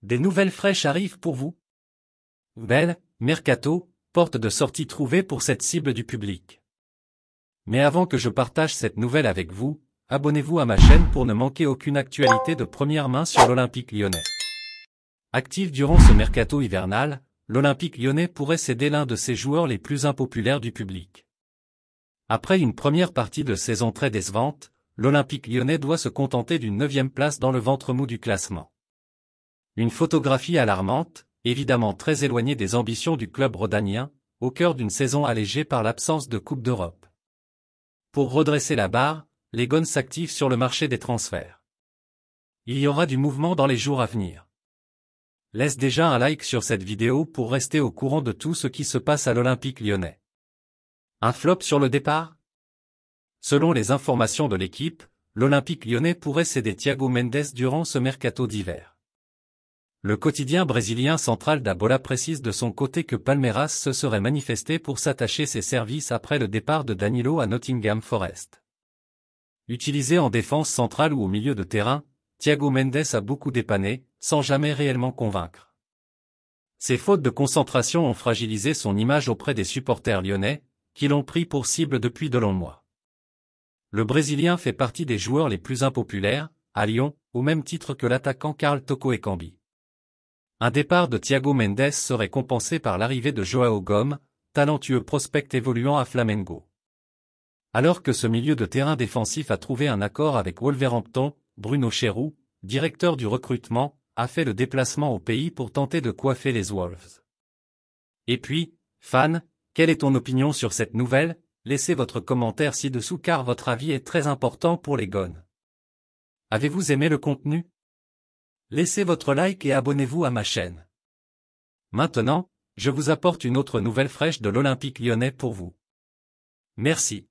Des nouvelles fraîches arrivent pour vous. Belle, mercato, porte de sortie trouvée pour cette cible du public. Mais avant que je partage cette nouvelle avec vous, abonnez-vous à ma chaîne pour ne manquer aucune actualité de première main sur l'Olympique lyonnais. Actif durant ce mercato hivernal, l'Olympique lyonnais pourrait céder l'un de ses joueurs les plus impopulaires du public. Après une première partie de saison très décevante, l'Olympique lyonnais doit se contenter d'une 9e place dans le ventre mou du classement. Une photographie alarmante, évidemment très éloignée des ambitions du club rhodanien, au cœur d'une saison allégée par l'absence de Coupe d'Europe. Pour redresser la barre, les Gones s'activent sur le marché des transferts. Il y aura du mouvement dans les jours à venir. Laisse déjà un like sur cette vidéo pour rester au courant de tout ce qui se passe à l'Olympique lyonnais. Un flop sur le départ? Selon les informations de l'équipe, l'Olympique lyonnais pourrait céder Thiago Mendes durant ce mercato d'hiver. Le quotidien brésilien Central da Bola précise de son côté que Palmeiras se serait manifesté pour s'attacher ses services après le départ de Danilo à Nottingham Forest. Utilisé en défense centrale ou au milieu de terrain, Thiago Mendes a beaucoup dépanné, sans jamais réellement convaincre. Ses fautes de concentration ont fragilisé son image auprès des supporters lyonnais, qui l'ont pris pour cible depuis de longs mois. Le Brésilien fait partie des joueurs les plus impopulaires, à Lyon, au même titre que l'attaquant Karl Toko Ekambi. Un départ de Thiago Mendes serait compensé par l'arrivée de João Gomes, talentueux prospect évoluant à Flamengo. Alors que ce milieu de terrain défensif a trouvé un accord avec Wolverhampton, Bruno Cherou, directeur du recrutement, a fait le déplacement au pays pour tenter de coiffer les Wolves. Et puis, fan, quelle est ton opinion sur cette nouvelle? Laissez votre commentaire ci-dessous car votre avis est très important pour les Gones. Avez-vous aimé le contenu? Laissez votre like et abonnez-vous à ma chaîne. Maintenant, je vous apporte une autre nouvelle fraîche de l'Olympique lyonnais pour vous. Merci.